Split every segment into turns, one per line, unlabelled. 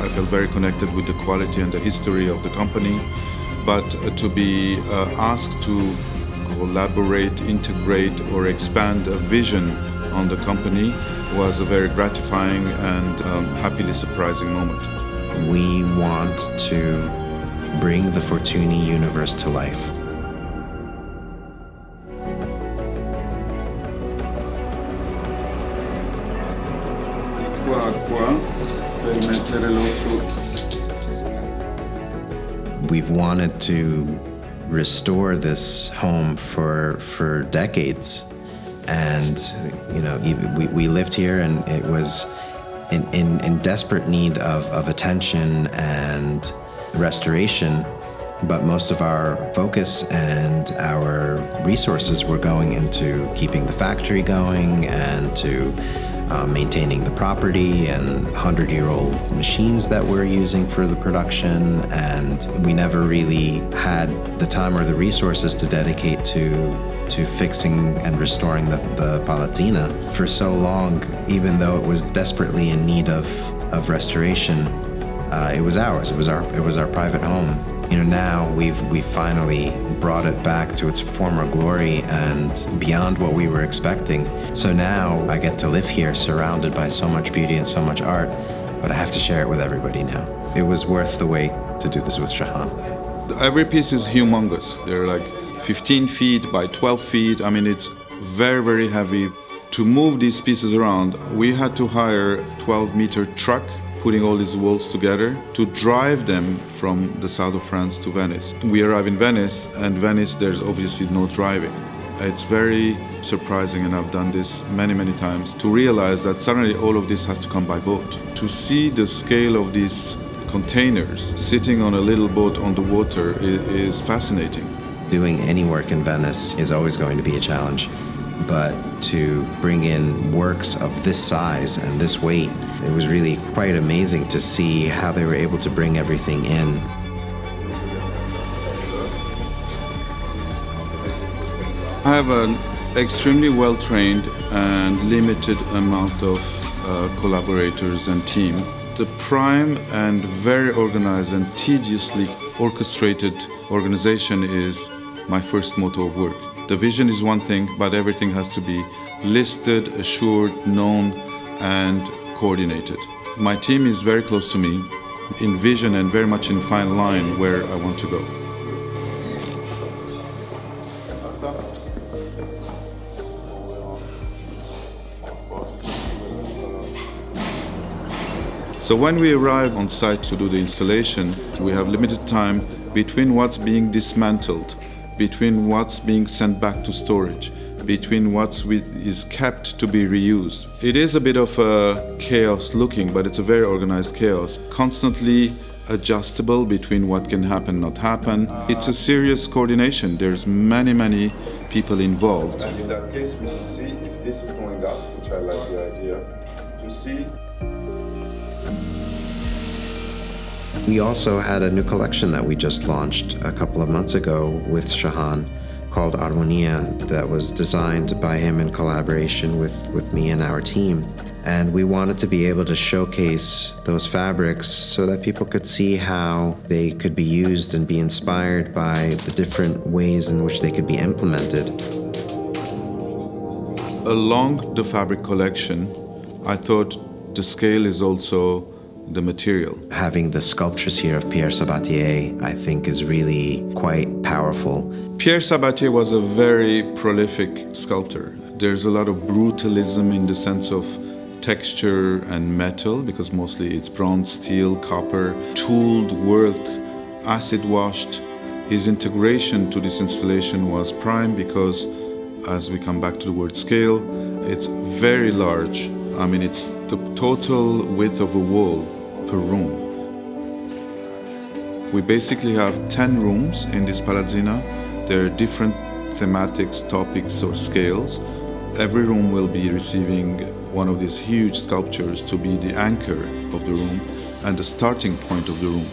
I felt very connected with the quality and the history of the company. But to be asked to collaborate, integrate, or expand a vision on the company was a very gratifying and happily surprising moment.
We want to bring the Fortuny universe to life. We've wanted to restore this home for decades, and we lived here, and it was in desperate need of attention and restoration, but most of our focus and our resources were going into keeping the factory going and to maintaining the property and 100-year-old machines that we're using for the production, and we never really had the time or the resources to dedicate to fixing and restoring the Palazzina for so long. Even though it was desperately in need of restoration, it was ours. It was our private home. Now we've finally brought it back to its former glory and beyond what we were expecting. So now I get to live here surrounded by so much beauty and so much art, but I have to share it with everybody now. It was worth the wait to do this with Chahhan.
Every piece is humongous. They're like 15 feet by 12 feet. I mean, it's very, very heavy. To move these pieces around, we had to hire a 12-meter truck, putting all these walls together to drive them from the south of France to Venice. We arrive in Venice, and Venice, there's obviously no driving. It's very surprising, and I've done this many, many times, to realize that suddenly all of this has to come by boat. To see the scale of these containers sitting on a little boat on the water is fascinating.
Doing any work in Venice is always going to be a challenge, but to bring in works of this size and this weight, it was really quite amazing to see how they were able to bring everything in.
I have an extremely well-trained and limited amount of collaborators and team. The prime and very organized and tediously orchestrated organization is my first motto of work. The vision is one thing, but everything has to be listed, assured, known, and coordinated. My team is very close to me in vision and very much in fine line where I want to go. So when we arrive on site to do the installation, we have limited time between what's being dismantled, between what's being sent back to storage, between what is kept to be reused. It is a bit of a chaos looking, but it's a very organized chaos, constantly adjustable between what can happen, not happen. It's a serious coordination. There's many people involved.
And in that case, we can see if this is going up, which I like the idea, to see.
We also had a new collection that we just launched a couple of months ago with Chahhan called Armonia, that was designed by him in collaboration with me and our team. And we wanted to be able to showcase those fabrics so that people could see how they could be used and be inspired by the different ways in which they could be implemented.
Along the fabric collection, I thought the scale is also the material.
Having the sculptures here of Pierre Sabatier, I think, is really quite powerful.
Pierre Sabatier was a very prolific sculptor. There's a lot of brutalism in the sense of texture and metal, because mostly it's bronze, steel, copper, tooled, worked, acid washed. His integration to this installation was prime because, as we come back to the word scale, it's very large. I mean, it's the total width of a wall per room. We basically have 10 rooms in this Palazzina. There are different thematics, topics, or scales. Every room will be receiving one of these huge sculptures to be the anchor of the room and the starting point of the room.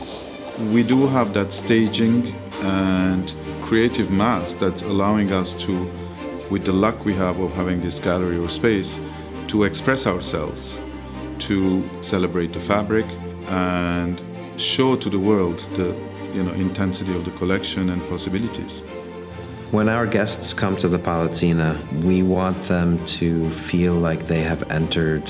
We do have that staging and creative mass that's allowing us to, with the luck we have of having this gallery or space, to express ourselves, to celebrate the fabric, and show to the world the intensity of the collection and possibilities.
When our guests come to the Palazzina, we want them to feel like they have entered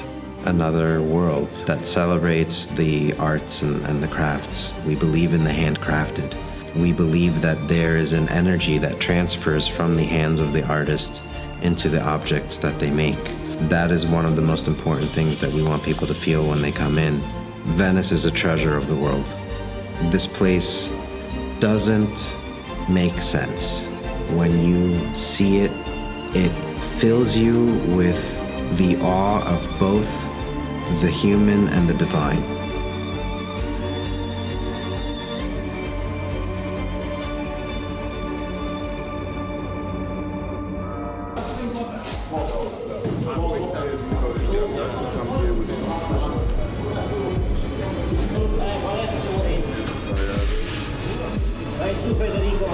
another world that celebrates the arts and the crafts. We believe in the handcrafted. We believe that there is an energy that transfers from the hands of the artist into the objects that they make. That is one of the most important things that we want people to feel when they come in. Venice is a treasure of the world. This place doesn't make sense. When you see it, it fills you with the awe of both the human and the divine.
Vai su Federico.